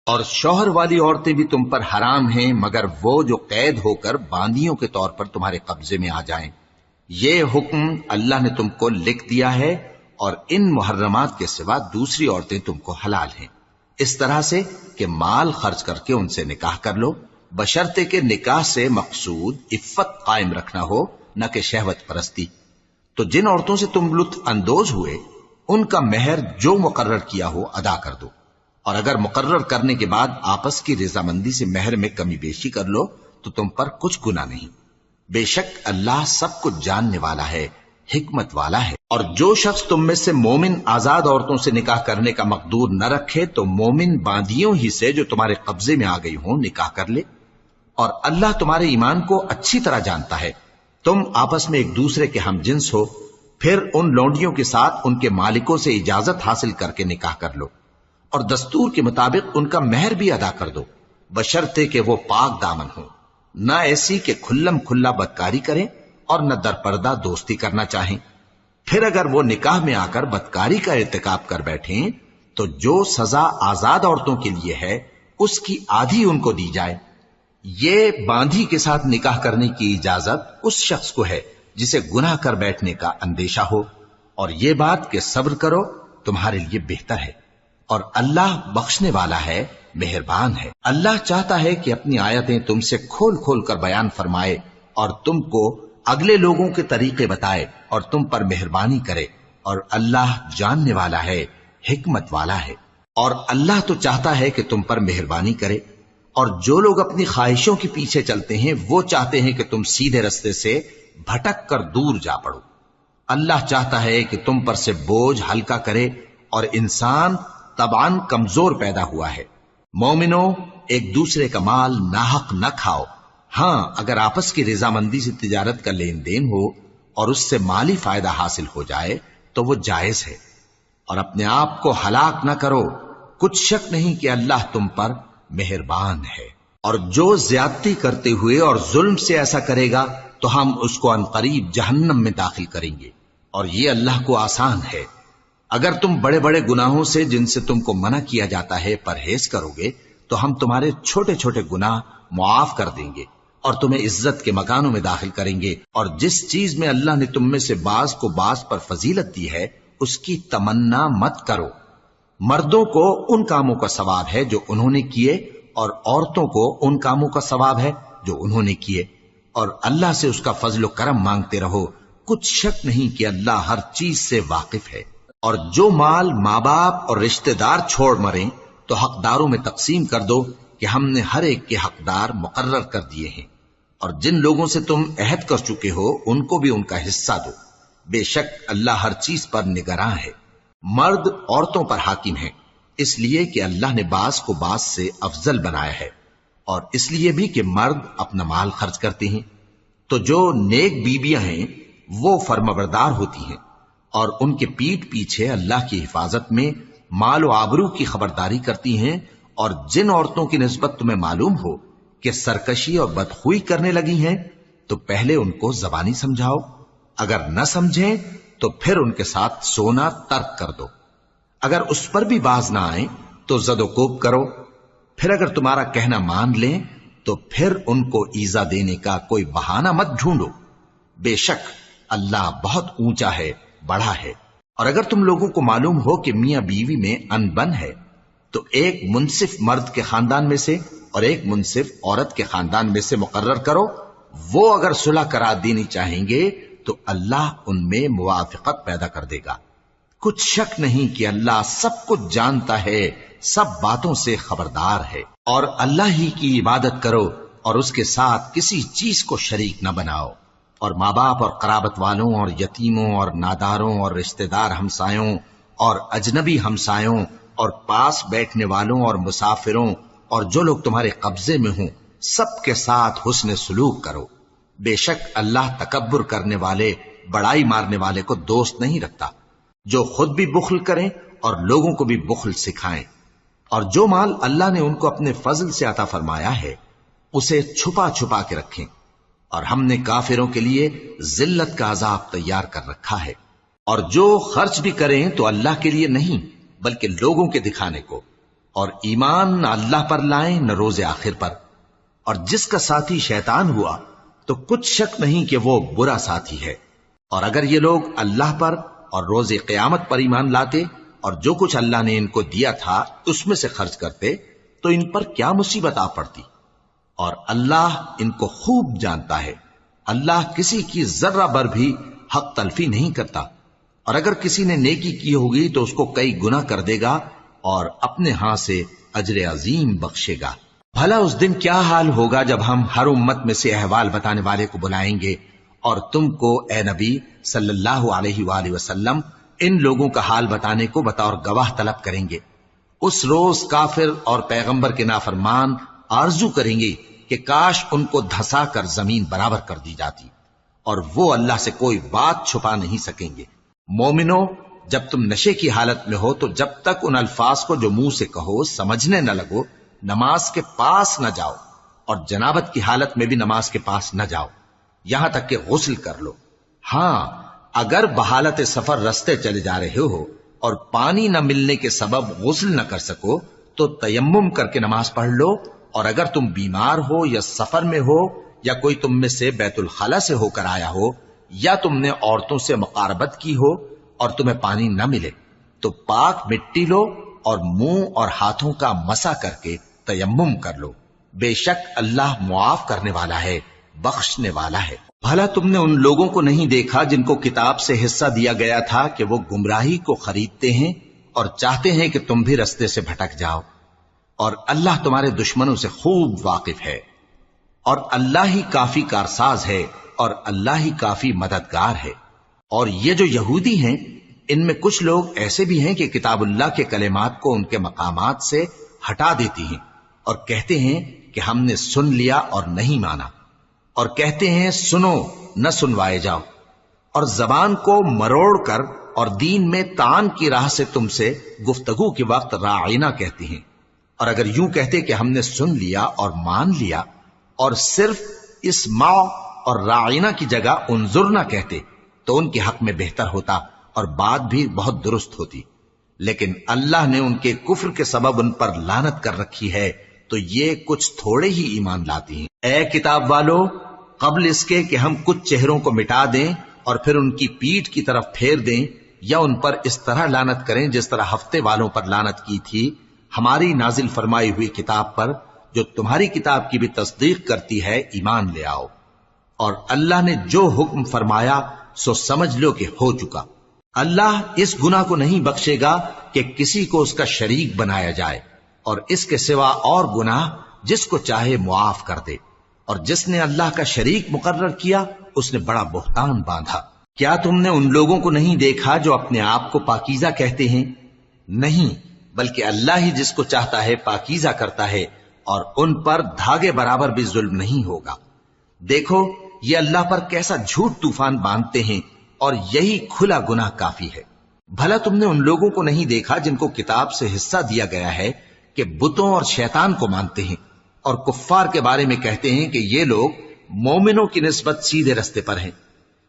اور شوہر والی عورتیں بھی تم پر حرام ہیں مگر وہ جو قید ہو کر باندیوں کے طور پر تمہارے قبضے میں آ جائیں۔ یہ حکم اللہ نے تم کو لکھ دیا ہے، اور ان محرمات کے سوا دوسری عورتیں تم کو حلال ہیں، اس طرح سے کہ مال خرچ کر کے ان سے نکاح کر لو، بشرطے کہ نکاح سے مقصود عفت قائم رکھنا ہو، نہ کہ شہوت پرستی۔ تو جن عورتوں سے تم لطف اندوز ہوئے ان کا مہر جو مقرر کیا ہو ادا کر دو، اور اگر مقرر کرنے کے بعد آپس کی رضامندی سے مہر میں کمی بیشی کر لو تو تم پر کچھ گناہ نہیں۔ بے شک اللہ سب کچھ جاننے والا ہے، حکمت والا ہے۔ اور جو شخص تم میں سے مومن آزاد عورتوں سے نکاح کرنے کا مقدور نہ رکھے تو مومن باندیوں ہی سے جو تمہارے قبضے میں آ گئی ہوں نکاح کر لے، اور اللہ تمہارے ایمان کو اچھی طرح جانتا ہے۔ تم آپس میں ایک دوسرے کے ہم جنس ہو، پھر ان لونڈیوں کے ساتھ ان کے مالکوں سے اجازت حاصل کر کے نکاح کر لو، اور دستور کے مطابق ان کا مہر بھی ادا کر دو، بشرطے کہ وہ پاک دامن ہو، نہ ایسی کہ کھلم کھلا بدکاری کریں اور نہ در پردہ دوستی کرنا چاہیں۔ پھر اگر وہ نکاح میں آ کر بدکاری کا ارتکاب کر بیٹھیں تو جو سزا آزاد عورتوں کے لیے ہے اس کی آدھی ان کو دی جائے۔ یہ باندھی کے ساتھ نکاح کرنے کی اجازت اس شخص کو ہے جسے گناہ کر بیٹھنے کا اندیشہ ہو، اور یہ بات کہ صبر کرو تمہارے لیے بہتر ہے، اور اللہ بخشنے والا ہے، مہربان ہے۔ اللہ چاہتا ہے کہ اپنی آیتیں تم سے کھول کھول کر بیان فرمائے اور تم کو اگلے لوگوں کے طریقے بتائے اور تم پر مہربانی کرے، اور اللہ جاننے والا ہے، حکمت والا ہے۔ اور اللہ تو چاہتا ہے کہ تم پر مہربانی کرے، اور جو لوگ اپنی خواہشوں کے پیچھے چلتے ہیں وہ چاہتے ہیں کہ تم سیدھے رستے سے بھٹک کر دور جا پڑو۔ اللہ چاہتا ہے کہ تم پر سے بوجھ ہلکا کرے، اور انسان طبعاً کمزور پیدا ہوا ہے۔ مومنو، ایک دوسرے کا مال ناحق نہ کھاؤ، ہاں اگر آپس کی رضامندی سے تجارت کا لین دین ہو اور اس سے مالی فائدہ حاصل ہو جائے تو وہ جائز ہے، اور اپنے آپ کو ہلاک نہ کرو، کچھ شک نہیں کہ اللہ تم پر مہربان ہے۔ اور جو زیادتی کرتے ہوئے اور ظلم سے ایسا کرے گا تو ہم اس کو عنقریب جہنم میں داخل کریں گے، اور یہ اللہ کو آسان ہے۔ اگر تم بڑے بڑے گناہوں سے جن سے تم کو منع کیا جاتا ہے پرہیز کرو گے تو ہم تمہارے چھوٹے چھوٹے گناہ معاف کر دیں گے اور تمہیں عزت کے مکانوں میں داخل کریں گے۔ اور جس چیز میں اللہ نے تم میں سے بعض کو بعض پر فضیلت دی ہے اس کی تمنا مت کرو۔ مردوں کو ان کاموں کا ثواب ہے جو انہوں نے کیے، اور عورتوں کو ان کاموں کا ثواب ہے جو انہوں نے کیے، اور اللہ سے اس کا فضل و کرم مانگتے رہو، کچھ شک نہیں کہ اللہ ہر چیز سے واقف ہے۔ اور جو مال ماں باپ اور رشتہ دار چھوڑ مریں تو حقداروں میں تقسیم کر دو کہ ہم نے ہر ایک کے حقدار مقرر کر دیے ہیں، اور جن لوگوں سے تم عہد کر چکے ہو ان کو بھی ان کا حصہ دو، بے شک اللہ ہر چیز پر نگراں ہے۔ مرد عورتوں پر حاکم ہیں، اس لیے کہ اللہ نے بعض کو بعض سے افضل بنایا ہے، اور اس لیے بھی کہ مرد اپنا مال خرچ کرتے ہیں۔ تو جو نیک بیویاں ہیں وہ فرمانبردار ہوتی ہیں، اور ان کے پیٹھ پیچھے اللہ کی حفاظت میں مال و آبرو کی خبرداری کرتی ہیں۔ اور جن عورتوں کی نسبت تمہیں معلوم ہو کہ سرکشی اور بدخوئی کرنے لگی ہیں تو پہلے ان کو زبانی سمجھاؤ، اگر نہ سمجھیں تو پھر ان کے ساتھ سونا ترک کر دو۔ اگر اس پر بھی باز نہ آئیں تو زد و کوب کرو، پھر اگر تمہارا کہنا مان لیں تو پھر ان کو ایذا دینے کا کوئی بہانہ مت ڈھونڈو، بے شک اللہ بہت اونچا ہے، بڑا ہے۔ اور اگر تم لوگوں کو معلوم ہو کہ میاں بیوی میں انبن ہے تو ایک منصف مرد کے خاندان میں سے اور ایک منصف عورت کے خاندان میں سے مقرر کرو، وہ اگر صلح کرا دینی چاہیں گے تو اللہ ان میں موافقت پیدا کر دے گا۔ کچھ شک نہیں کہ اللہ سب کچھ جانتا ہے، سب باتوں سے خبردار ہے۔ اور اللہ ہی کی عبادت کرو اور اس کے ساتھ کسی چیز کو شریک نہ بناؤ، اور ماں باپ اور قرابت والوں اور یتیموں اور ناداروں اور رشتہ دار ہمسایوں اور اجنبی ہمسایوں اور پاس بیٹھنے والوں اور مسافروں اور جو لوگ تمہارے قبضے میں ہوں سب کے ساتھ حسن سلوک کرو، بے شک اللہ تکبر کرنے والے، بڑائی مارنے والے کو دوست نہیں رکھتا۔ جو خود بھی بخل کریں اور لوگوں کو بھی بخل سکھائیں، اور جو مال اللہ نے ان کو اپنے فضل سے عطا فرمایا ہے اسے چھپا چھپا کے رکھیں، اور ہم نے کافروں کے لیے ذلت کا عذاب تیار کر رکھا ہے۔ اور جو خرچ بھی کریں تو اللہ کے لیے نہیں بلکہ لوگوں کے دکھانے کو، اور ایمان نہ اللہ پر لائیں نہ روز آخر پر، اور جس کا ساتھی شیطان ہوا تو کچھ شک نہیں کہ وہ برا ساتھی ہے۔ اور اگر یہ لوگ اللہ پر اور روز قیامت پر ایمان لاتے اور جو کچھ اللہ نے ان کو دیا تھا اس میں سے خرچ کرتے تو ان پر کیا مصیبت آ پڑتی، اور اللہ ان کو خوب جانتا ہے۔ اللہ کسی کی ذرہ بر بھی حق تلفی نہیں کرتا، اور اگر کسی نے نیکی کی ہوگی تو اس کو کئی گنا کر دے گا اور اپنے ہاں سے اجر عظیم بخشے گا۔ بھلا اس دن کیا حال ہوگا جب ہم ہر امت میں سے احوال بتانے والے کو بلائیں گے اور تم کو اے نبی صلی اللہ علیہ وآلہ وسلم ان لوگوں کا حال بتانے کو بطور گواہ طلب کریں گے۔ اس روز کافر اور پیغمبر کے نافرمان آرزو کریں گے کہ کاش ان کو دھسا کر زمین برابر کر دی جاتی، اور وہ اللہ سے کوئی بات چھپا نہیں سکیں گے۔ مومنو، جب تم نشے کی حالت میں ہو تو جب تک ان الفاظ کو جو منہ سے کہو سمجھنے نہ لگو نماز کے پاس نہ جاؤ، اور جنابت کی حالت میں بھی نماز کے پاس نہ جاؤ یہاں تک کہ غسل کر لو۔ ہاں، اگر بحالت سفر رستے چلے جا رہے ہو اور پانی نہ ملنے کے سبب غسل نہ کر سکو تو تیمم کر کے نماز پڑھ لو، اور اگر تم بیمار ہو یا سفر میں ہو یا کوئی تم میں سے بیت الخلا سے ہو کر آیا ہو یا تم نے عورتوں سے مقاربت کی ہو اور تمہیں پانی نہ ملے تو پاک مٹی لو اور منہ اور ہاتھوں کا مسح کر کے تیمم کر لو، بے شک اللہ معاف کرنے والا ہے، بخشنے والا ہے۔ بھلا تم نے ان لوگوں کو نہیں دیکھا جن کو کتاب سے حصہ دیا گیا تھا کہ وہ گمراہی کو خریدتے ہیں اور چاہتے ہیں کہ تم بھی رستے سے بھٹک جاؤ، اور اللہ تمہارے دشمنوں سے خوب واقف ہے، اور اللہ ہی کافی کارساز ہے اور اللہ ہی کافی مددگار ہے۔ اور یہ جو یہودی ہیں ان میں کچھ لوگ ایسے بھی ہیں کہ کتاب اللہ کے کلمات کو ان کے مقامات سے ہٹا دیتی ہیں اور کہتے ہیں کہ ہم نے سن لیا اور نہیں مانا، اور کہتے ہیں سنو نہ سنوائے جاؤ، اور زبان کو مروڑ کر اور دین میں طعن کی راہ سے تم سے گفتگو کے وقت راعینا کہتی ہیں، اور اگر یوں کہتے کہ ہم نے سن لیا اور مان لیا اور صرف اسمع اور راعینا کی جگہ انظرنا کہتے تو ان کے حق میں بہتر ہوتا اور بات بھی بہت درست ہوتی، لیکن اللہ نے ان کے کفر کے سبب ان پر لعنت کر رکھی ہے تو یہ کچھ تھوڑے ہی ایمان لاتی ہیں۔ اے کتاب والو، قبل اس کے کہ ہم کچھ چہروں کو مٹا دیں اور پھر ان کی پیٹھ کی طرف پھیر دیں یا ان پر اس طرح لعنت کریں جس طرح ہفتے والوں پر لعنت کی تھی، ہماری نازل فرمائی ہوئی کتاب پر جو تمہاری کتاب کی بھی تصدیق کرتی ہے ایمان لے آؤ، اور اللہ نے جو حکم فرمایا سو سمجھ لو کہ ہو چکا۔ اللہ اس گناہ کو نہیں بخشے گا کہ کسی کو اس کا شریک بنایا جائے، اور اس کے سوا اور گناہ جس کو چاہے معاف کر دے، اور جس نے اللہ کا شریک مقرر کیا اس نے بڑا بہتان باندھا۔ کیا تم نے ان لوگوں کو نہیں دیکھا جو اپنے آپ کو پاکیزہ کہتے ہیں؟ نہیں، بلکہ اللہ ہی جس کو چاہتا ہے پاکیزہ کرتا ہے، اور ان پر دھاگے برابر بھی ظلم نہیں ہوگا۔ دیکھو یہ اللہ پر کیسا جھوٹ طوفان باندھتے ہیں، اور یہی کھلا گناہ کافی ہے۔ بھلا تم نے ان لوگوں کو نہیں دیکھا جن کو کتاب سے حصہ دیا گیا ہے کہ بتوں اور شیطان کو مانتے ہیں، اور کفار کے بارے میں کہتے ہیں کہ یہ لوگ مومنوں کی نسبت سیدھے رستے پر ہیں۔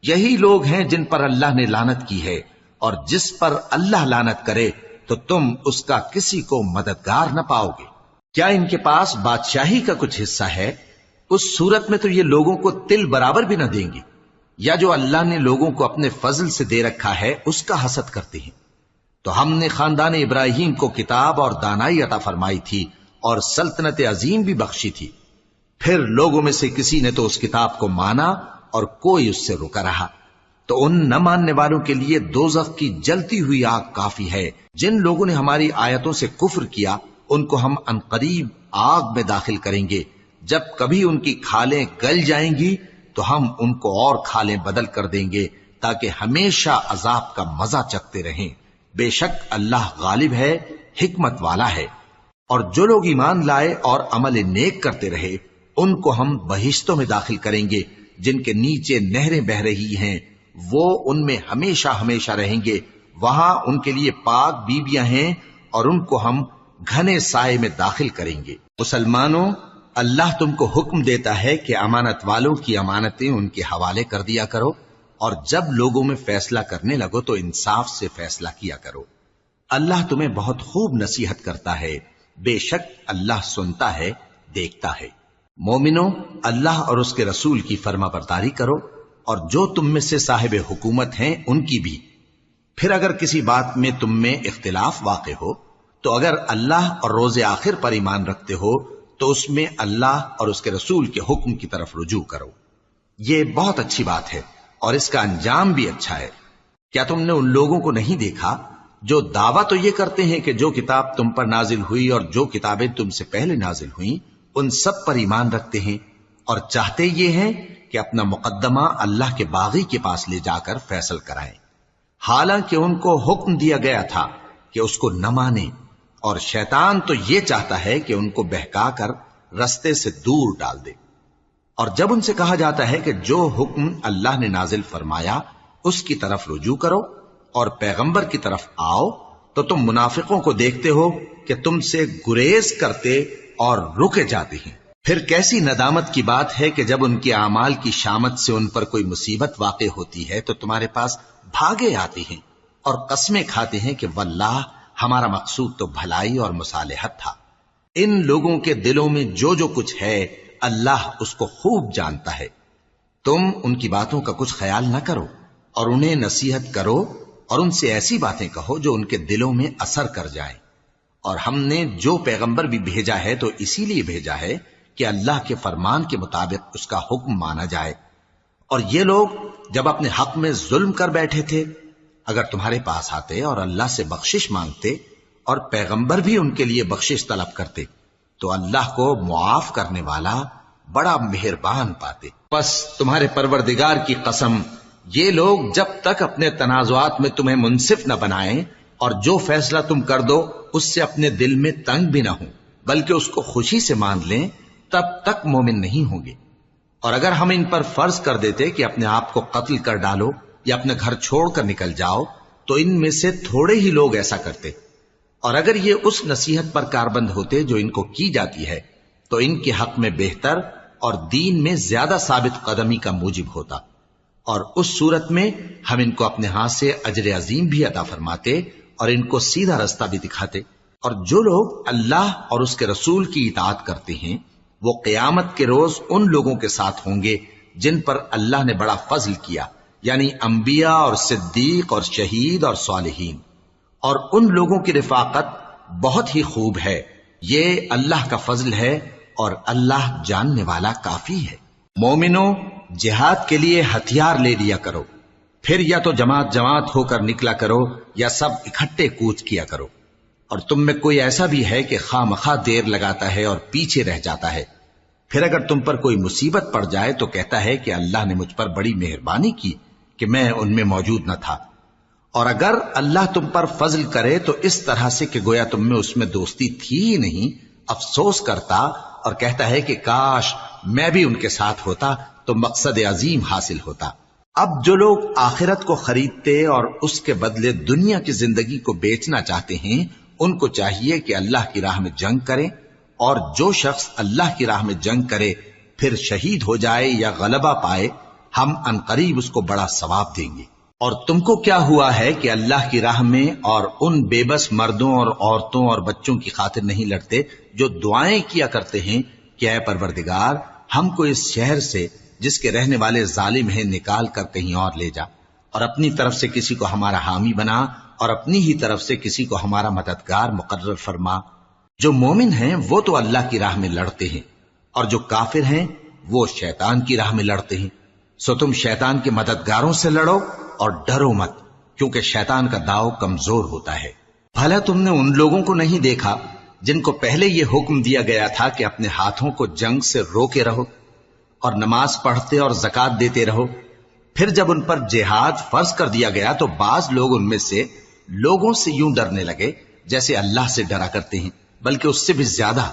یہی لوگ ہیں جن پر اللہ نے لعنت کی ہے، اور جس پر اللہ لعنت کرے تو تم اس کا کسی کو مددگار نہ پاؤ گے۔ کیا ان کے پاس بادشاہی کا کچھ حصہ ہے؟ اس صورت میں تو یہ لوگوں کو تل برابر بھی نہ دیں گے، یا جو اللہ نے لوگوں کو اپنے فضل سے دے رکھا ہے اس کا حسد کرتے ہیں۔ تو ہم نے خاندان ابراہیم کو کتاب اور دانائی عطا فرمائی تھی اور سلطنت عظیم بھی بخشی تھی، پھر لوگوں میں سے کسی نے تو اس کتاب کو مانا اور کوئی اس سے رکا رہا، تو ان نہ ماننے والوں کے لیے دوزخ کی جلتی ہوئی آگ کافی ہے۔ جن لوگوں نے ہماری آیتوں سے کفر کیا ان کو ہم عنقریب آگ میں داخل کریں گے، جب کبھی ان کی کھالیں گل جائیں گی تو ہم ان کو اور کھالیں بدل کر دیں گے تاکہ ہمیشہ عذاب کا مزہ چکھتے رہیں۔ بے شک اللہ غالب ہے، حکمت والا ہے۔ اور جو لوگ ایمان لائے اور عمل نیک کرتے رہے ان کو ہم بہشتوں میں داخل کریں گے جن کے نیچے نہریں بہ رہی ہیں، وہ ان میں ہمیشہ ہمیشہ رہیں گے، وہاں ان کے لیے پاک بیویاں ہیں اور ان کو ہم گھنے سائے میں داخل کریں گے۔ مسلمانوں، اللہ تم کو حکم دیتا ہے کہ امانت والوں کی امانتیں ان کے حوالے کر دیا کرو، اور جب لوگوں میں فیصلہ کرنے لگو تو انصاف سے فیصلہ کیا کرو۔ اللہ تمہیں بہت خوب نصیحت کرتا ہے، بے شک اللہ سنتا ہے، دیکھتا ہے۔ مومنو، اللہ اور اس کے رسول کی فرما برداری کرو، اور جو تم میں سے صاحب حکومت ہیں ان کی بھی۔ پھر اگر کسی بات میں تم میں اختلاف واقع ہو تو اگر اللہ اور روز آخر پر ایمان رکھتے ہو تو اس میں اللہ اور اس کے رسول کے حکم کی طرف رجوع کرو۔ یہ بہت اچھی بات ہے اور اس کا انجام بھی اچھا ہے۔ کیا تم نے ان لوگوں کو نہیں دیکھا جو دعویٰ تو یہ کرتے ہیں کہ جو کتاب تم پر نازل ہوئی اور جو کتابیں تم سے پہلے نازل ہوئیں ان سب پر ایمان رکھتے ہیں، اور چاہتے یہ ہیں کہ اپنا مقدمہ اللہ کے باغی کے پاس لے جا کر فیصل کرائیں، حالانکہ ان کو حکم دیا گیا تھا کہ اس کو نہ مانیں، اور شیطان تو یہ چاہتا ہے کہ ان کو بہکا کر رستے سے دور ڈال دے۔ اور جب ان سے کہا جاتا ہے کہ جو حکم اللہ نے نازل فرمایا اس کی طرف رجوع کرو اور پیغمبر کی طرف آؤ، تو تم منافقوں کو دیکھتے ہو کہ تم سے گریز کرتے اور رکے جاتے ہیں۔ پھر کیسی ندامت کی بات ہے کہ جب ان کے اعمال کی شامت سے ان پر کوئی مصیبت واقع ہوتی ہے تو تمہارے پاس بھاگے آتے ہیں اور قسمیں کھاتے ہیں کہ واللہ ہمارا مقصود تو بھلائی اور مصالحت تھا۔ ان لوگوں کے دلوں میں جو جو کچھ ہے اللہ اس کو خوب جانتا ہے۔ تم ان کی باتوں کا کچھ خیال نہ کرو اور انہیں نصیحت کرو اور ان سے ایسی باتیں کہو جو ان کے دلوں میں اثر کر جائیں۔ اور ہم نے جو پیغمبر بھی بھیجا ہے تو اسی لیے بھیجا ہے کہ اللہ کے فرمان کے مطابق اس کا حکم مانا جائے۔ اور یہ لوگ جب اپنے حق میں ظلم کر بیٹھے تھے، اگر تمہارے پاس آتے اور اللہ سے بخشش مانگتے اور پیغمبر بھی ان کے لیے بخشش طلب کرتے تو اللہ کو معاف کرنے والا بڑا مہربان پاتے۔ پس تمہارے پروردگار کی قسم، یہ لوگ جب تک اپنے تنازعات میں تمہیں منصف نہ بنائیں اور جو فیصلہ تم کر دو اس سے اپنے دل میں تنگ بھی نہ ہوں بلکہ اس کو خوشی سے مان لیں، تب تک مومن نہیں ہوں گے۔ اور اگر ہم ان پر فرض کر دیتے کہ اپنے آپ کو قتل کر ڈالو یا اپنے گھر چھوڑ کر نکل جاؤ تو ان میں سے تھوڑے ہی لوگ ایسا کرتے، اور اگر یہ اس نصیحت پر کاربند ہوتے جو ان کو کی جاتی ہے تو ان کے حق میں بہتر اور دین میں زیادہ ثابت قدمی کا موجب ہوتا، اور اس صورت میں ہم ان کو اپنے ہاتھ سے اجر عظیم بھی عطا فرماتے اور ان کو سیدھا رستہ بھی دکھاتے۔ اور جو لوگ اللہ اور اس کے رسول کی اطاعت کرتے ہیں وہ قیامت کے روز ان لوگوں کے ساتھ ہوں گے جن پر اللہ نے بڑا فضل کیا، یعنی انبیاء اور صدیق اور شہید اور صالحین، اور ان لوگوں کی رفاقت بہت ہی خوب ہے۔ یہ اللہ کا فضل ہے اور اللہ جاننے والا کافی ہے۔ مومنو، جہاد کے لیے ہتھیار لے لیا کرو، پھر یا تو جماعت جماعت ہو کر نکلا کرو یا سب اکٹھے کوچ کیا کرو۔ اور تم میں کوئی ایسا بھی ہے کہ خواہ مخواہ دیر لگاتا ہے اور پیچھے رہ جاتا ہے، پھر اگر تم پر کوئی مصیبت پڑ جائے تو کہتا ہے کہ اللہ نے مجھ پر بڑی مہربانی کی کہ میں ان میں موجود نہ تھا۔ اور اگر اللہ تم پر فضل کرے تو اس طرح سے کہ گویا تم میں اس میں دوستی تھی ہی نہیں، افسوس کرتا اور کہتا ہے کہ کاش میں بھی ان کے ساتھ ہوتا تو مقصد عظیم حاصل ہوتا۔ اب جو لوگ آخرت کو خریدتے اور اس کے بدلے دنیا کی زندگی کو بیچنا چاہتے ہیں ان کو چاہیے کہ اللہ کی راہ میں جنگ کریں، اور جو شخص اللہ کی راہ میں جنگ کرے پھر شہید ہو جائے یا غلبہ پائے ہم عنقریب اس کو بڑا ثواب دیں گے۔ اور تم کو کیا ہوا ہے کہ اللہ کی راہ میں اور ان بے بس مردوں اور عورتوں اور بچوں کی خاطر نہیں لڑتے جو دعائیں کیا کرتے ہیں کہ اے پروردگار ہم کو اس شہر سے جس کے رہنے والے ظالم ہیں نکال کر کہیں اور لے جا، اور اپنی طرف سے کسی کو ہمارا حامی بنا اور اپنی ہی طرف سے کسی کو ہمارا مددگار مقرر فرما۔ جو مومن ہیں وہ تو اللہ کی راہ میں لڑتے ہیں، اور جو کافر ہیں وہ شیطان کی راہ میں لڑتے ہیں، سو تم شیطان کے مددگاروں سے لڑو اور ڈرو مت، کیونکہ شیطان کا داؤ کمزور ہوتا ہے۔ بھلا تم نے ان لوگوں کو نہیں دیکھا جن کو پہلے یہ حکم دیا گیا تھا کہ اپنے ہاتھوں کو جنگ سے روکے رہو اور نماز پڑھتے اور زکوٰۃ دیتے رہو، پھر جب ان پر جہاد فرض کر دیا گیا تو بعض لوگ ان میں سے لوگوں سے یوں ڈرنے لگے جیسے اللہ سے ڈرا کرتے ہیں، بلکہ اس سے بھی زیادہ،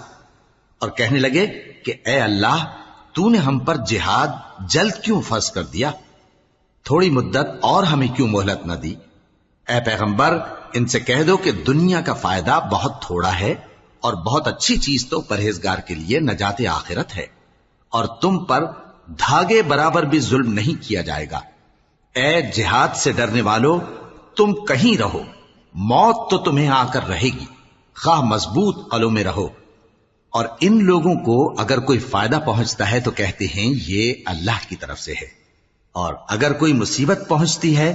اور کہنے لگے کہ اے اللہ تو نے ہم پر جہاد جلد کیوں فرض کر دیا، تھوڑی مدت اور ہمیں کیوں مہلت نہ دی۔ اے پیغمبر ان سے کہہ دو کہ دنیا کا فائدہ بہت تھوڑا ہے اور بہت اچھی چیز تو پرہیزگار کے لیے نجات آخرت ہے، اور تم پر دھاگے برابر بھی ظلم نہیں کیا جائے گا۔ اے جہاد سے ڈرنے والو، تم کہیں رہو، موت تو تمہیں آ کر رہے گی، خواہ مضبوط قلعوں میں رہو، اور ان لوگوں کو اگر کوئی فائدہ پہنچتا ہے تو کہتے ہیں یہ اللہ کی طرف سے ہے، اور اگر کوئی مصیبت پہنچتی ہے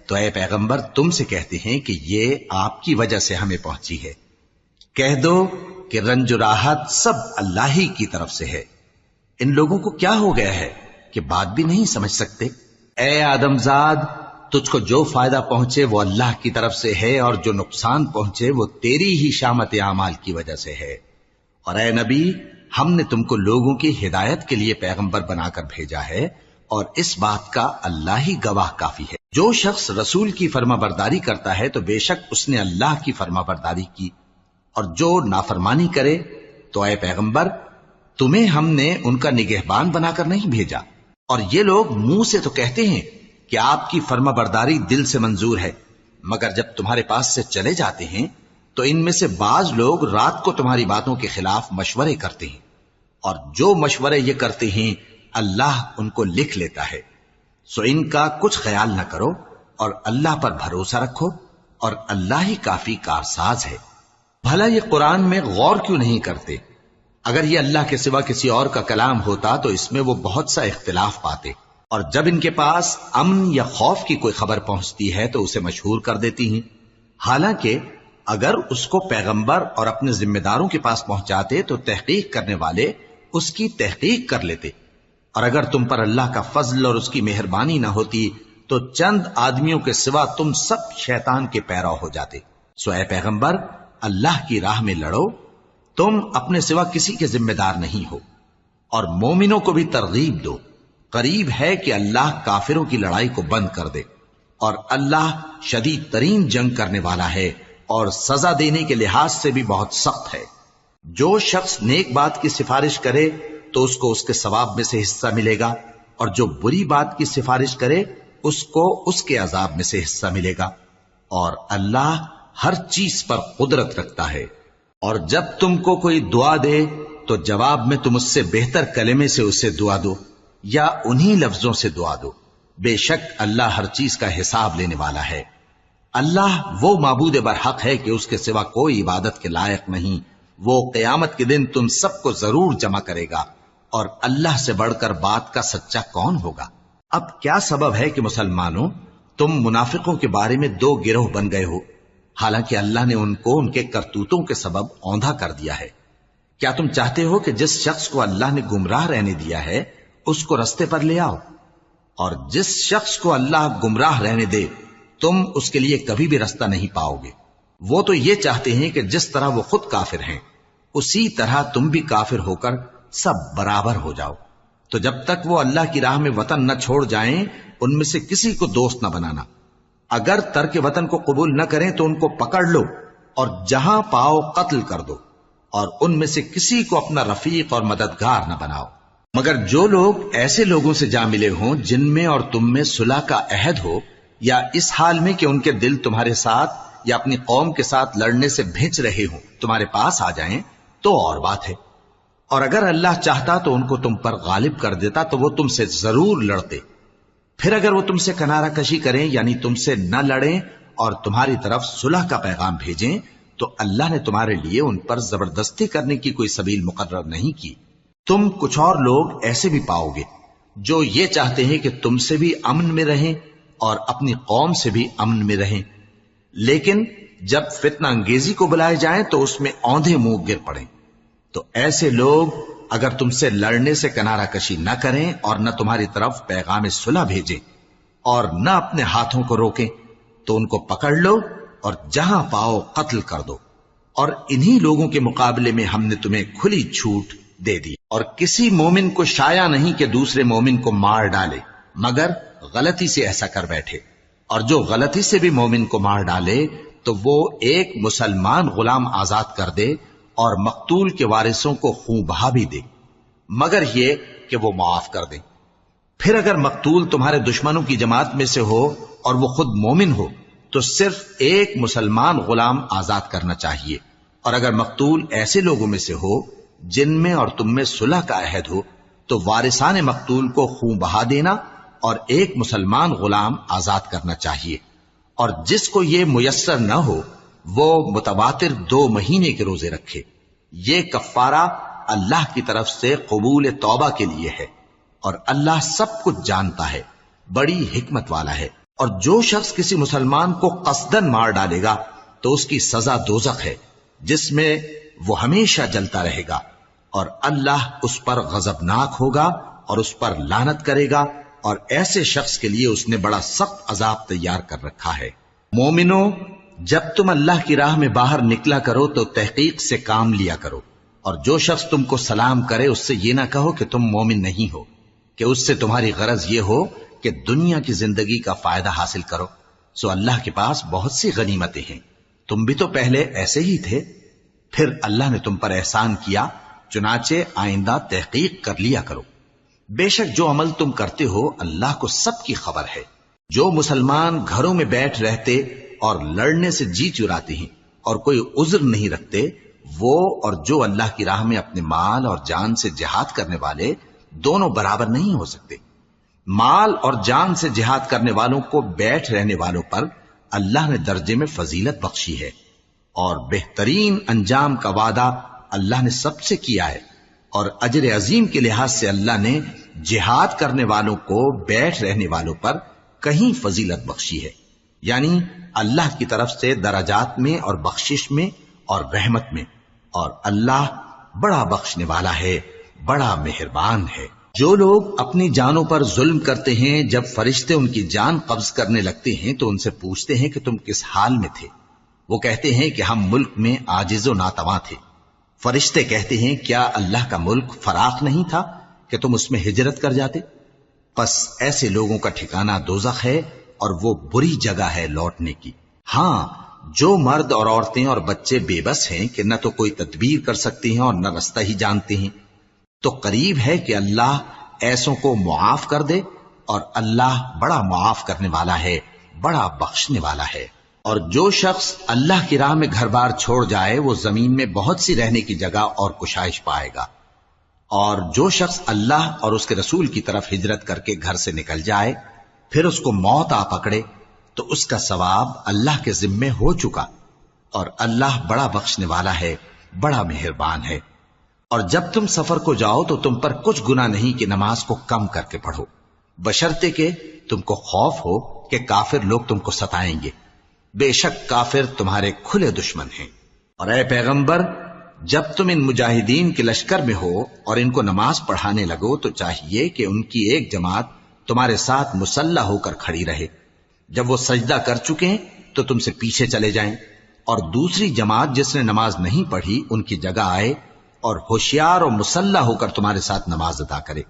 تو اے پیغمبر تم سے کہتے ہیں کہ یہ آپ کی وجہ سے ہمیں پہنچی ہے۔ کہہ دو کہ رنج و راحت سب اللہ ہی کی طرف سے ہے۔ ان لوگوں کو کیا ہو گیا ہے کہ بات بھی نہیں سمجھ سکتے؟ اے آدم زاد، تجھ کو جو فائدہ پہنچے وہ اللہ کی طرف سے ہے، اور جو نقصان پہنچے وہ تیری ہی شامت اعمال کی وجہ سے ہے۔ اور اے نبی، ہم نے تم کو لوگوں کی ہدایت کے لیے پیغمبر بنا کر بھیجا ہے، اور اس بات کا اللہ ہی گواہ کافی ہے۔ جو شخص رسول کی فرما برداری کرتا ہے تو بے شک اس نے اللہ کی فرما برداری کی، اور جو نافرمانی کرے تو اے پیغمبر تمہیں ہم نے ان کا نگہبان بنا کر نہیں بھیجا۔ اور یہ لوگ منہ سے تو کہتے ہیں کہ آپ کی فرما برداری دل سے منظور ہے، مگر جب تمہارے پاس سے چلے جاتے ہیں تو ان میں سے بعض لوگ رات کو تمہاری باتوں کے خلاف مشورے کرتے ہیں، اور جو مشورے یہ کرتے ہیں اللہ ان کو لکھ لیتا ہے۔ سو ان کا کچھ خیال نہ کرو اور اللہ پر بھروسہ رکھو، اور اللہ ہی کافی کارساز ہے۔ بھلا یہ قرآن میں غور کیوں نہیں کرتے؟ اگر یہ اللہ کے سوا کسی اور کا کلام ہوتا تو اس میں وہ بہت سا اختلاف پاتے، اور جب ان کے پاس امن یا خوف کی کوئی خبر پہنچتی ہے تو اسے مشہور کر دیتی ہیں، حالانکہ اگر اس کو پیغمبر اور اپنے ذمہ داروں کے پاس پہنچاتے تو تحقیق کرنے والے اس کی تحقیق کر لیتے، اور اگر تم پر اللہ کا فضل اور اس کی مہربانی نہ ہوتی تو چند آدمیوں کے سوا تم سب شیطان کے پیرو ہو جاتے۔ سو اے پیغمبر، اللہ کی راہ میں لڑو، تم اپنے سوا کسی کے ذمہ دار نہیں ہو، اور مومنوں کو بھی ترغیب دو۔ قریب ہے کہ اللہ کافروں کی لڑائی کو بند کر دے، اور اللہ شدید ترین جنگ کرنے والا ہے اور سزا دینے کے لحاظ سے بھی بہت سخت ہے۔ جو شخص نیک بات کی سفارش کرے تو اس کو اس کے ثواب میں سے حصہ ملے گا، اور جو بری بات کی سفارش کرے اس کو اس کے عذاب میں سے حصہ ملے گا، اور اللہ ہر چیز پر قدرت رکھتا ہے۔ اور جب تم کو کوئی دعا دے تو جواب میں تم اس سے بہتر کلمے سے اسے دعا دو، یا انہی لفظوں سے دعا دو، بے شک اللہ ہر چیز کا حساب لینے والا ہے۔ اللہ وہ معبود برحق ہے کہ اس کے سوا کوئی عبادت کے لائق نہیں۔ وہ قیامت کے دن تم سب کو ضرور جمع کرے گا، اور اللہ سے بڑھ کر بات کا سچا کون ہوگا؟ اب کیا سبب ہے کہ مسلمانوں تم منافقوں کے بارے میں دو گروہ بن گئے ہو، حالانکہ اللہ نے ان کو ان کے کرتوتوں کے سبب اوندھا کر دیا ہے؟ کیا تم چاہتے ہو کہ جس شخص کو اللہ نے گمراہ رہنے دیا ہے اس کو رستے پر لے آؤ، اور جس شخص کو اللہ گمراہ رہنے دے تم اس کے لیے کبھی بھی رستہ نہیں پاؤ گے؟ وہ تو یہ چاہتے ہیں کہ جس طرح وہ خود کافر ہیں اسی طرح تم بھی کافر ہو کر سب برابر ہو جاؤ۔ تو جب تک وہ اللہ کی راہ میں وطن نہ چھوڑ جائیں ان میں سے کسی کو دوست نہ بنانا۔ اگر ترک وطن کو قبول نہ کریں تو ان کو پکڑ لو اور جہاں پاؤ قتل کر دو، اور ان میں سے کسی کو اپنا رفیق اور مددگار نہ بناؤ، مگر جو لوگ ایسے لوگوں سے جا ملے ہوں جن میں اور تم میں صلح کا عہد ہو، یا اس حال میں کہ ان کے دل تمہارے ساتھ یا اپنی قوم کے ساتھ لڑنے سے بھج رہے ہوں تمہارے پاس آ جائیں تو اور بات ہے۔ اور اگر اللہ چاہتا تو ان کو تم پر غالب کر دیتا تو وہ تم سے ضرور لڑتے۔ پھر اگر وہ تم سے کنارہ کشی کریں یعنی تم سے نہ لڑیں اور تمہاری طرف صلح کا پیغام بھیجیں تو اللہ نے تمہارے لیے ان پر زبردستی کرنے کی کوئی سبیل مقرر نہیں کی۔ تم کچھ اور لوگ ایسے بھی پاؤ گے جو یہ چاہتے ہیں کہ تم سے بھی امن میں رہیں اور اپنی قوم سے بھی امن میں رہیں، لیکن جب فتنہ انگیزی کو بلائے جائیں تو اس میں اوندھے منہ گر پڑیں۔ تو ایسے لوگ اگر تم سے لڑنے سے کنارہ کشی نہ کریں اور نہ تمہاری طرف پیغام صلح بھیجیں اور نہ اپنے ہاتھوں کو روکیں تو ان کو پکڑ لو اور جہاں پاؤ قتل کر دو، اور انہی لوگوں کے مقابلے میں ہم نے تمہیں کھلی چھوٹ دے دی۔ اور کسی مومن کو شایع نہیں کہ دوسرے مومن کو مار ڈالے مگر غلطی سے ایسا کر بیٹھے، اور جو غلطی سے بھی مومن کو مار ڈالے تو وہ ایک مسلمان غلام آزاد کر دے اور مقتول کے وارثوں کو خون بہا بھی دے، مگر یہ کہ وہ معاف کر دیں۔ پھر اگر مقتول تمہارے دشمنوں کی جماعت میں سے ہو اور وہ خود مومن ہو تو صرف ایک مسلمان غلام آزاد کرنا چاہیے، اور اگر مقتول ایسے لوگوں میں سے ہو جن میں اور تم میں صلح کا عہد ہو تو وارثان مقتول کو خون بہا دینا اور ایک مسلمان غلام آزاد کرنا چاہیے۔ اور جس کو یہ میسر نہ ہو وہ متواتر 2 مہینے کے روزے رکھے. یہ کفارہ اللہ کی طرف سے قبول توبہ کے لیے ہے، اور اللہ سب کچھ جانتا ہے، بڑی حکمت والا ہے. اور جو شخص کسی مسلمان کو قصدن مار ڈالے گا تو اس کی سزا دوزخ ہے، جس میں وہ ہمیشہ جلتا رہے گا، اور اللہ اس پر غضبناک ہوگا اور اس پر لعنت کرے گا، اور ایسے شخص کے لیے اس نے بڑا سخت عذاب تیار کر رکھا ہے. مومنو، جب تم اللہ کی راہ میں باہر نکلا کرو تو تحقیق سے کام لیا کرو، اور جو شخص تم کو سلام کرے اس سے یہ نہ کہو کہ تم مومن نہیں ہو، کہ اس سے تمہاری غرض یہ ہو کہ دنیا کی زندگی کا فائدہ حاصل کرو. سو اللہ کے پاس بہت سی غنیمتیں ہیں، تم بھی تو پہلے ایسے ہی تھے، پھر اللہ نے تم پر احسان کیا، چنانچہ آئندہ تحقیق کر لیا کرو. بے شک جو عمل تم کرتے ہو اللہ کو سب کی خبر ہے. جو مسلمان گھروں میں بیٹھ رہتے اور لڑنے سے جی چراتے ہیں اور کوئی عذر نہیں رکھتے، وہ اور جو اللہ کی راہ میں اپنے مال اور جان سے جہاد کرنے والے دونوں برابر نہیں ہو سکتے. مال اور جان سے جہاد کرنے والوں کو بیٹھ رہنے والوں پر اللہ نے درجے میں فضیلت بخشی ہے، اور بہترین انجام کا وعدہ اللہ نے سب سے کیا ہے. اور اجر عظیم کے لحاظ سے اللہ نے جہاد کرنے والوں کو بیٹھ رہنے والوں پر کہیں فضیلت بخشی ہے، یعنی اللہ کی طرف سے درجات میں اور بخشش میں اور رحمت میں. اور اللہ بڑا بخشنے والا ہے، بڑا مہربان ہے. جو لوگ اپنی جانوں پر ظلم کرتے ہیں، جب فرشتے ان کی جان قبض کرنے لگتے ہیں تو ان سے پوچھتے ہیں کہ تم کس حال میں تھے؟ وہ کہتے ہیں کہ ہم ملک میں عاجز و ناتواں تھے. فرشتے کہتے ہیں کیا اللہ کا ملک فراخ نہیں تھا کہ تم اس میں ہجرت کر جاتے؟ پس ایسے لوگوں کا ٹھکانہ دوزخ ہے، اور وہ بری جگہ ہے لوٹنے کی. ہاں، جو مرد اور عورتیں اور بچے بے بس ہیں کہ نہ تو کوئی تدبیر کر سکتے ہیں اور نہ رستہ ہی جانتے ہیں، تو قریب ہے کہ اللہ ایسوں کو معاف کر دے، اور اللہ بڑا معاف کرنے والا ہے، بڑا بخشنے والا ہے. اور جو شخص اللہ کی راہ میں گھر بار چھوڑ جائے وہ زمین میں بہت سی رہنے کی جگہ اور کشائش پائے گا. اور جو شخص اللہ اور اس کے رسول کی طرف ہجرت کر کے گھر سے نکل جائے پھر اس کو موت آ پکڑے تو اس کا ثواب اللہ کے ذمے ہو چکا، اور اللہ بڑا بخشنے والا ہے، بڑا مہربان ہے. اور جب تم سفر کو جاؤ تو تم پر کچھ گناہ نہیں کہ نماز کو کم کر کے پڑھو، بشرطے کہ تم کو خوف ہو کہ کافر لوگ تم کو ستائیں گے. بے شک کافر تمہارے کھلے دشمن ہیں. اور اے پیغمبر، جب تم ان مجاہدین کے لشکر میں ہو اور ان کو نماز پڑھانے لگو تو چاہیے کہ ان کی ایک جماعت تمہارے ساتھ مسلح ہو کر کھڑی رہے. جب وہ سجدہ کر چکے تو تم سے پیچھے چلے جائیں، اور دوسری جماعت جس نے نماز نہیں پڑھی ان کی جگہ آئے اور ہوشیار اور مسلح ہو کر تمہارے ساتھ نماز ادا کرے.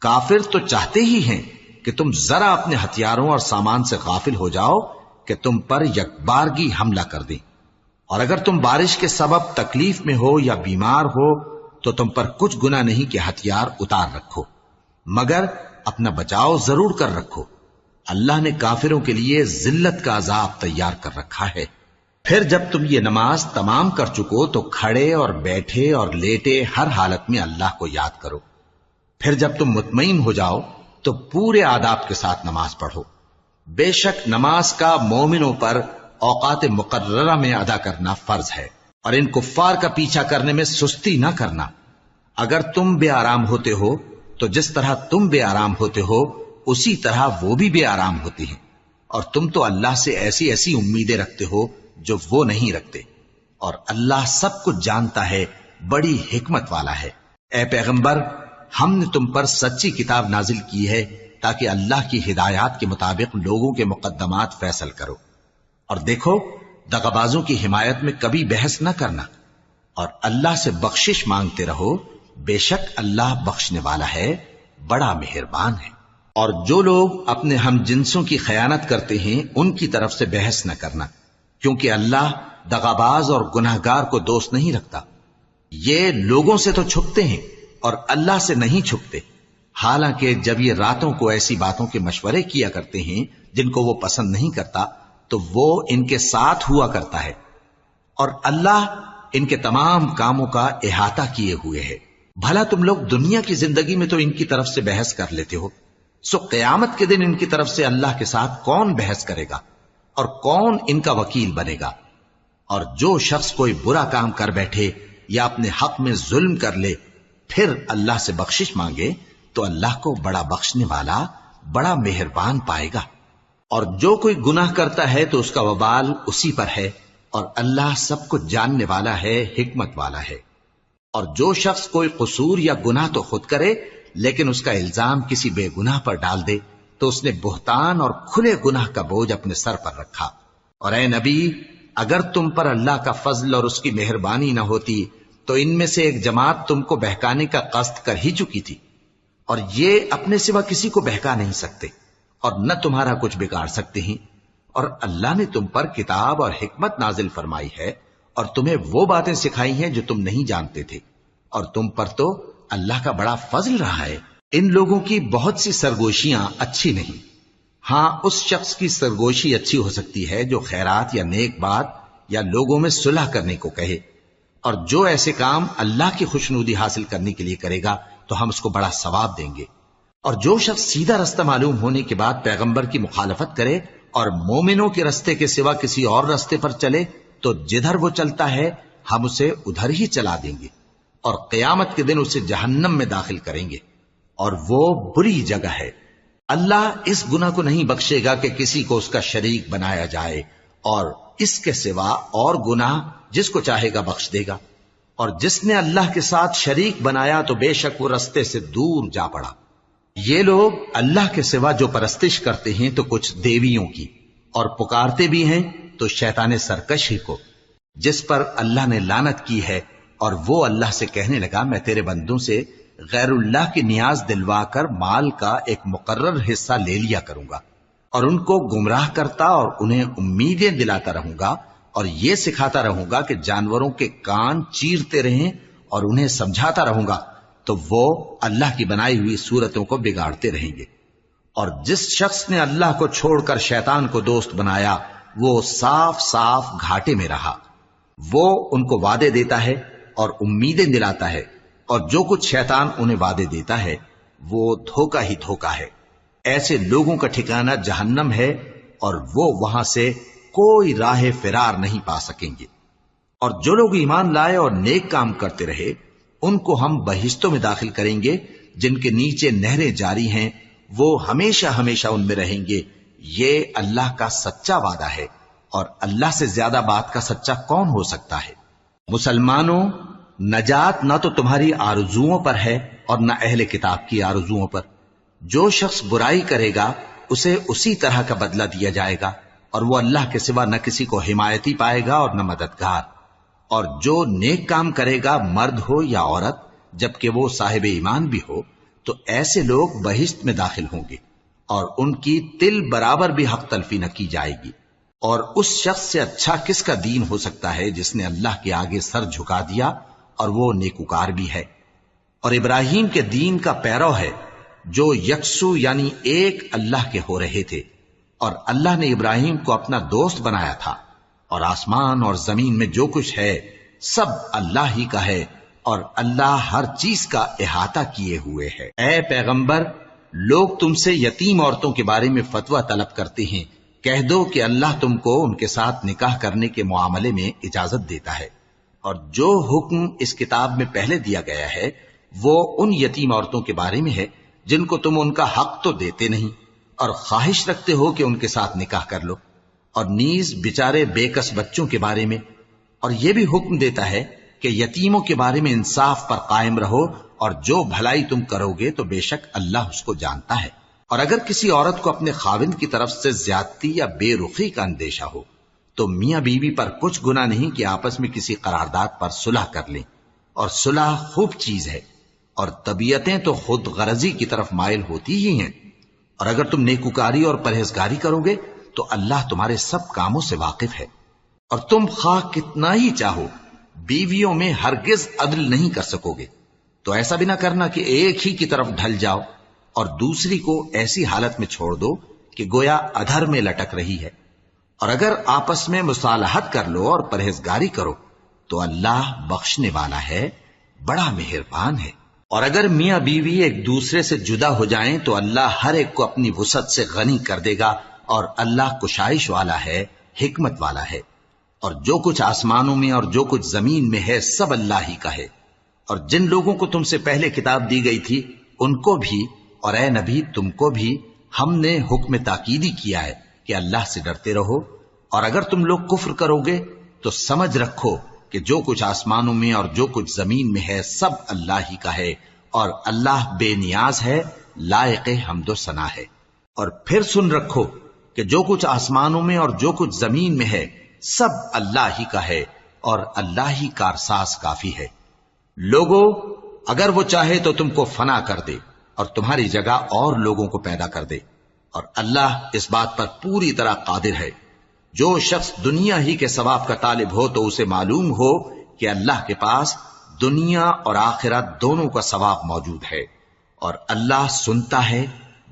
کافر تو چاہتے ہی ہیں کہ تم ذرا اپنے ہتھیاروں اور سامان سے غافل ہو جاؤ کہ تم پر یکبارگی حملہ کر دیں. اور اگر تم بارش کے سبب تکلیف میں ہو یا بیمار ہو تو تم پر کچھ گناہ نہیں کہ ہتھیار اتار رکھو، مگر اپنا بچاؤ ضرور کر رکھو. اللہ نے کافروں کے لیے ذلت کا عذاب تیار کر رکھا ہے. پھر جب تم یہ نماز تمام کر چکو تو کھڑے اور بیٹھے اور لیٹے ہر حالت میں اللہ کو یاد کرو. پھر جب تم مطمئن ہو جاؤ تو پورے آداب کے ساتھ نماز پڑھو. بے شک نماز کا مومنوں پر اوقات مقررہ میں ادا کرنا فرض ہے، اور ان کفار کا پیچھا کرنے میں سستی نہ کرنا. اگر تم بے آرام ہوتے ہو تو جس طرح تم بے آرام ہوتے ہو اسی طرح وہ بھی بے آرام ہوتے ہیں، اور تم تو اللہ سے ایسی ایسی امیدیں رکھتے ہو جو وہ نہیں رکھتے، اور اللہ سب کچھ جانتا ہے، بڑی حکمت والا ہے. اے پیغمبر، ہم نے تم پر سچی کتاب نازل کی ہے تاکہ اللہ کی ہدایات کے مطابق لوگوں کے مقدمات فیصل کرو. اور دیکھو، دغابازوں کی حمایت میں کبھی بحث نہ کرنا، اور اللہ سے بخشش مانگتے رہو. بے شک اللہ بخشنے والا ہے، بڑا مہربان ہے. اور جو لوگ اپنے ہم جنسوں کی خیانت کرتے ہیں ان کی طرف سے بحث نہ کرنا، کیونکہ اللہ دغاباز اور گناہگار کو دوست نہیں رکھتا. یہ لوگوں سے تو چھپتے ہیں اور اللہ سے نہیں چھپتے، حالانکہ جب یہ راتوں کو ایسی باتوں کے مشورے کیا کرتے ہیں جن کو وہ پسند نہیں کرتا تو وہ ان کے ساتھ ہوا کرتا ہے، اور اللہ ان کے تمام کاموں کا احاطہ کیے ہوئے ہے. بھلا تم لوگ دنیا کی زندگی میں تو ان کی طرف سے بحث کر لیتے ہو، سو قیامت کے دن ان کی طرف سے اللہ کے ساتھ کون بحث کرے گا اور کون ان کا وکیل بنے گا؟ اور جو شخص کوئی برا کام کر بیٹھے یا اپنے حق میں ظلم کر لے پھر اللہ سے بخشش مانگے تو اللہ کو بڑا بخشنے والا بڑا مہربان پائے گا۔ اور جو کوئی گناہ کرتا ہے تو اس کا وبال اسی پر ہے، اور اللہ سب کچھ جاننے والا ہے، حکمت والا ہے۔ اور جو شخص کوئی قصور یا گناہ تو خود کرے لیکن اس کا الزام کسی بے گناہ پر ڈال دے تو اس نے بہتان اور کھلے گناہ کا بوجھ اپنے سر پر رکھا۔ اور اے نبی، اگر تم پر اللہ کا فضل اور اس کی مہربانی نہ ہوتی تو ان میں سے ایک جماعت تم کو بہکانے کا قصد کر ہی چکی تھی، اور یہ اپنے سوا کسی کو بہکا نہیں سکتے اور نہ تمہارا کچھ بگاڑ سکتے ہیں۔ اور اللہ نے تم پر کتاب اور حکمت نازل فرمائی ہے اور تمہیں وہ باتیں سکھائی ہیں جو تم نہیں جانتے تھے، اور تم پر تو اللہ کا بڑا فضل رہا ہے۔ ان لوگوں کی بہت سی سرگوشیاں اچھی نہیں، ہاں اس شخص کی سرگوشی اچھی ہو سکتی ہے جو خیرات یا نیک بات یا لوگوں میں صلح کرنے کو کہے، اور جو ایسے کام اللہ کی خوشنودی حاصل کرنے کے لیے کرے گا تو ہم اس کو بڑا ثواب دیں گے۔ اور جو شخص سیدھا رستہ معلوم ہونے کے بعد پیغمبر کی مخالفت کرے اور مومنوں کے رستے کے سوا کسی اور رستے پر چلے تو جدھر وہ چلتا ہے ہم اسے ادھر ہی چلا دیں گے، اور قیامت کے دن اسے جہنم میں داخل کریں گے، اور وہ بری جگہ ہے۔ اللہ اس گناہ کو نہیں بخشے گا کہ کسی کو اس کا شریک بنایا جائے، اور اس کے سوا اور گناہ جس کو چاہے گا بخش دے گا، اور جس نے اللہ کے ساتھ شریک بنایا تو بے شک وہ رستے سے دور جا پڑا۔ یہ لوگ اللہ کے سوا جو پرستش کرتے ہیں تو کچھ دیویوں کی، اور پکارتے بھی ہیں تو شیطان سرکش ہی کو، جس پر اللہ نے لعنت کی ہے، اور وہ اللہ سے کہنے لگا میں تیرے بندوں سے غیر اللہ کی نیاز دلوا کر مال کا ایک مقرر حصہ لے لیا کروں گا، اور ان کو گمراہ کرتا اور انہیں امیدیں دلاتا رہوں گا، اور یہ سکھاتا رہوں گا کہ جانوروں کے کان چیرتے رہیں، اور انہیں سمجھاتا رہوں گا تو وہ اللہ کی بنائی ہوئی صورتوں کو بگاڑتے رہیں گے۔ اور جس شخص نے اللہ کو چھوڑ کر شیطان کو دوست بنایا وہ صاف صاف گھاٹے میں رہا۔ وہ ان کو وعدے دیتا ہے اور امیدیں دلاتا ہے، اور جو کچھ شیطان انہیں وعدے دیتا ہے وہ دھوکہ ہی دھوکہ ہے۔ ایسے لوگوں کا ٹھکانہ جہنم ہے، اور وہ وہاں سے کوئی راہ فرار نہیں پا سکیں گے۔ اور جو لوگ ایمان لائے اور نیک کام کرتے رہے ان کو ہم بہشتوں میں داخل کریں گے جن کے نیچے نہریں جاری ہیں، وہ ہمیشہ ہمیشہ ان میں رہیں گے۔ یہ اللہ کا سچا وعدہ ہے، اور اللہ سے زیادہ بات کا سچا کون ہو سکتا ہے؟ مسلمانوں، نجات نہ تو تمہاری آرزوؤں پر ہے اور نہ اہل کتاب کی آرزوؤں پر۔ جو شخص برائی کرے گا اسے اسی طرح کا بدلہ دیا جائے گا، اور وہ اللہ کے سوا نہ کسی کو حمایتی پائے گا اور نہ مددگار۔ اور جو نیک کام کرے گا مرد ہو یا عورت جبکہ وہ صاحب ایمان بھی ہو تو ایسے لوگ بہشت میں داخل ہوں گے، اور ان کی تل برابر بھی حق تلفی نہ کی جائے گی۔ اور اس شخص سے اچھا کس کا دین ہو سکتا ہے جس نے اللہ کے آگے سر جھکا دیا اور وہ نیکوکار بھی ہے، اور ابراہیم کے دین کا پیرو ہے جو یکسو یعنی ایک اللہ کے ہو رہے تھے، اور اللہ نے ابراہیم کو اپنا دوست بنایا تھا۔ اور آسمان اور زمین میں جو کچھ ہے سب اللہ ہی کا ہے، اور اللہ ہر چیز کا احاطہ کیے ہوئے ہے۔ اے پیغمبر، لوگ تم سے یتیم عورتوں کے بارے میں فتویٰ طلب کرتے ہیں، کہہ دو کہ اللہ تم کو ان کے ساتھ نکاح کرنے کے معاملے میں اجازت دیتا ہے، اور جو حکم اس کتاب میں پہلے دیا گیا ہے وہ ان یتیم عورتوں کے بارے میں ہے جن کو تم ان کا حق تو دیتے نہیں اور خواہش رکھتے ہو کہ ان کے ساتھ نکاح کر لو، اور نیز بیچارے بے کس بچوں کے بارے میں، اور یہ بھی حکم دیتا ہے کہ یتیموں کے بارے میں انصاف پر قائم رہو، اور جو بھلائی تم کرو گے تو بے شک اللہ اس کو جانتا ہے۔ اور اگر کسی عورت کو اپنے خاوند کی طرف سے زیادتی یا بے رخی کا اندیشہ ہو تو میاں بیوی پر کچھ گناہ نہیں کہ آپس میں کسی قرارداد پر صلح کر لیں، اور صلح خوب چیز ہے، اور طبیعتیں تو خود غرضی کی طرف مائل ہوتی ہی ہیں۔ اور اگر تم نیکوکاری اور پرہیزگاری کرو گے تو اللہ تمہارے سب کاموں سے واقف ہے۔ اور تم خواہ کتنا ہی چاہو بیویوں میں ہرگز عدل نہیں کر سکو گے، تو ایسا بھی نہ کرنا کہ ایک ہی کی طرف ڈھل جاؤ اور دوسری کو ایسی حالت میں چھوڑ دو کہ گویا ادھر میں لٹک رہی ہے۔ اور اگر آپس میں مصالحت کر لو اور پرہیزگاری کرو تو اللہ بخشنے والا ہے، بڑا مہربان ہے۔ اور اگر میاں بیوی ایک دوسرے سے جدا ہو جائیں تو اللہ ہر ایک کو اپنی وسعت سے غنی کر دے گا، اور اللہ کشائش والا ہے، حکمت والا ہے۔ اور جو کچھ آسمانوں میں اور جو کچھ زمین میں ہے سب اللہ ہی کا ہے۔ اور جن لوگوں کو تم سے پہلے کتاب دی گئی تھی ان کو بھی اور اے نبی تم کو بھی ہم نے حکم تاکیدی کیا ہے کہ اللہ سے ڈرتے رہو، اور اگر تم لوگ کفر کرو گے تو سمجھ رکھو کہ جو کچھ آسمانوں میں اور جو کچھ زمین میں ہے سب اللہ ہی کا ہے، اور اللہ بے نیاز ہے، لائق حمد و ثنا ہے۔ اور پھر سن رکھو کہ جو کچھ آسمانوں میں اور جو کچھ زمین میں ہے سب اللہ ہی کا ہے، اور اللہ ہی کارساز کافی ہے۔ لوگو اگر وہ چاہے تو تم کو فنا کر دے اور تمہاری جگہ اور لوگوں کو پیدا کر دے، اور اللہ اس بات پر پوری طرح قادر ہے۔ جو شخص دنیا ہی کے ثواب کا طالب ہو تو اسے معلوم ہو کہ اللہ کے پاس دنیا اور آخرت دونوں کا ثواب موجود ہے، اور اللہ سنتا ہے،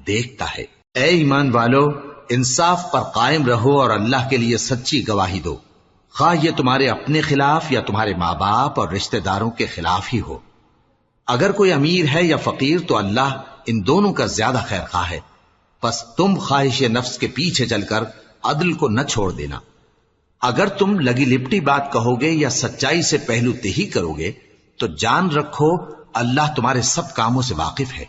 دیکھتا ہے۔ اے ایمان والو، انصاف پر قائم رہو اور اللہ کے لیے سچی گواہی دو، خواہ یہ تمہارے اپنے خلاف یا تمہارے ماں باپ اور رشتہ داروں کے خلاف ہی ہو۔ اگر کوئی امیر ہے یا فقیر تو اللہ ان دونوں کا زیادہ خیر خواہ ہے، پس تم خواہش نفس کے پیچھے چل کر عدل کو نہ چھوڑ دینا۔ اگر تم لگی لپٹی بات کہو گے یا سچائی سے پہلو تہی کرو گے تو جان رکھو اللہ تمہارے سب کاموں سے واقف ہے۔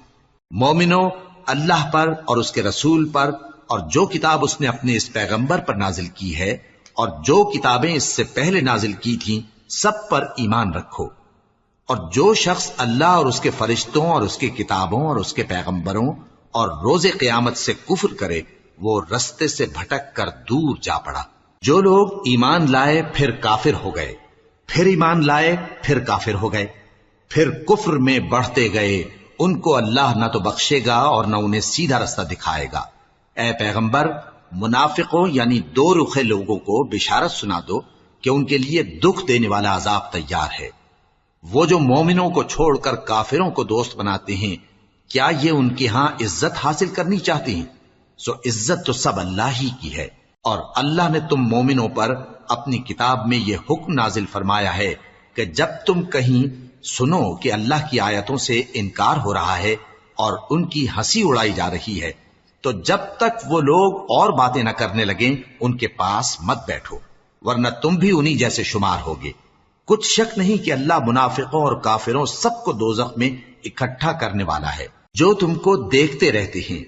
مومنو، اللہ پر اور اس کے رسول پر اور جو کتاب اس نے اپنے اس پیغمبر پر نازل کی ہے اور جو کتابیں اس سے پہلے نازل کی تھیں سب پر ایمان رکھو۔ اور جو شخص اللہ اور اس کے فرشتوں اور اس کی کتابوں اور اس کے پیغمبروں اور روز قیامت سے کفر کرے وہ رستے سے بھٹک کر دور جا پڑا۔ جو لوگ ایمان لائے پھر کافر ہو گئے، پھر ایمان لائے پھر کافر ہو گئے، پھر کفر میں بڑھتے گئے، ان کو اللہ نہ تو بخشے گا اور نہ انہیں سیدھا رستہ دکھائے گا۔ اے پیغمبر، منافقوں یعنی دو رخے لوگوں کو بشارت سنا دو کہ ان کے لیے دکھ دینے والا عذاب تیار ہے۔ وہ جو مومنوں کو چھوڑ کر کافروں کو دوست بناتے ہیں، کیا یہ ان کے ہاں عزت حاصل کرنی چاہتے ہیں؟ سو عزت تو سب اللہ ہی کی ہے۔ اور اللہ نے تم مومنوں پر اپنی کتاب میں یہ حکم نازل فرمایا ہے کہ جب تم کہیں سنو کہ اللہ کی آیتوں سے انکار ہو رہا ہے اور ان کی ہنسی اڑائی جا رہی ہے تو جب تک وہ لوگ اور باتیں نہ کرنے لگیں ان کے پاس مت بیٹھو، ورنہ تم بھی انہی جیسے شمار ہوگے۔ کچھ شک نہیں کہ اللہ منافقوں اور کافروں سب کو دوزخ میں اکٹھا کرنے والا ہے، جو تم کو دیکھتے رہتے ہیں۔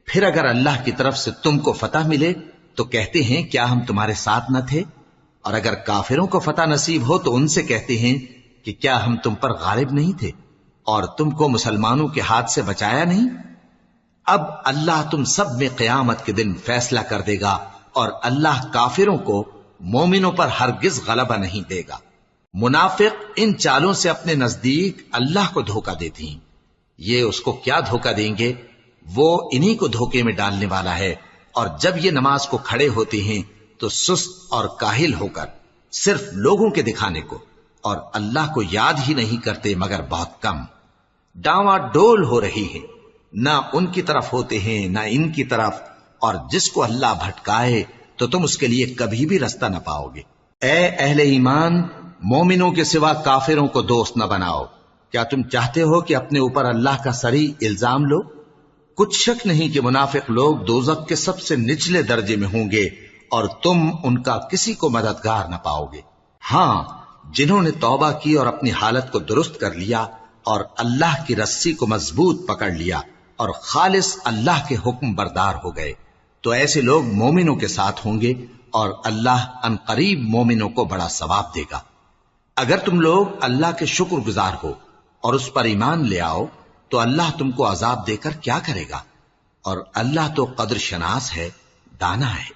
پھر اگر اللہ کی طرف سے تم کو فتح ملے تو کہتے ہیں کیا ہم تمہارے ساتھ نہ تھے، اور اگر کافروں کو فتح نصیب ہو تو ان سے کہتے ہیں کہ کیا ہم تم پر غالب نہیں تھے اور تم کو مسلمانوں کے ہاتھ سے بچایا نہیں۔ اب اللہ تم سب میں قیامت کے دن فیصلہ کر دے گا، اور اللہ کافروں کو مومنوں پر ہرگز غلبہ نہیں دے گا۔ منافق ان چالوں سے اپنے نزدیک اللہ کو دھوکہ دیتی ہیں، یہ اس کو کیا دھوکہ دیں گے، وہ انہی کو دھوکے میں ڈالنے والا ہے۔ اور جب یہ نماز کو کھڑے ہوتے ہیں تو سست اور کاہل ہو کر صرف لوگوں کے دکھانے کو اور اللہ کو یاد ہی نہیں کرتے مگر بہت کم، ڈاواں ڈول ہو رہی ہیں، نہ ان کی طرف ہوتے ہیں نہ ان کی طرف، اور جس کو اللہ بھٹکائے تو تم اس کے لیے کبھی بھی رستہ نہ پاؤ گے۔ اے اہل ایمان، مومنوں کے سوا کافروں کو دوست نہ بناؤ۔ کیا تم چاہتے ہو کہ اپنے اوپر اللہ کا صریح الزام لو؟ کچھ شک نہیں کہ منافق لوگ دوزخ کے سب سے نچلے درجے میں ہوں گے اور تم ان کا کسی کو مددگار نہ پاؤ گے۔ ہاں، جنہوں نے توبہ کی اور اپنی حالت کو درست کر لیا اور اللہ کی رسی کو مضبوط پکڑ لیا اور خالص اللہ کے حکم بردار ہو گئے تو ایسے لوگ مومنوں کے ساتھ ہوں گے، اور اللہ ان قریب مومنوں کو بڑا ثواب دے گا۔ اگر تم لوگ اللہ کے شکر گزار ہو اور اس پر ایمان لے آؤ تو اللہ تم کو عذاب دے کر کیا کرے گا، اور اللہ تو قدر شناس ہے، دانا ہے۔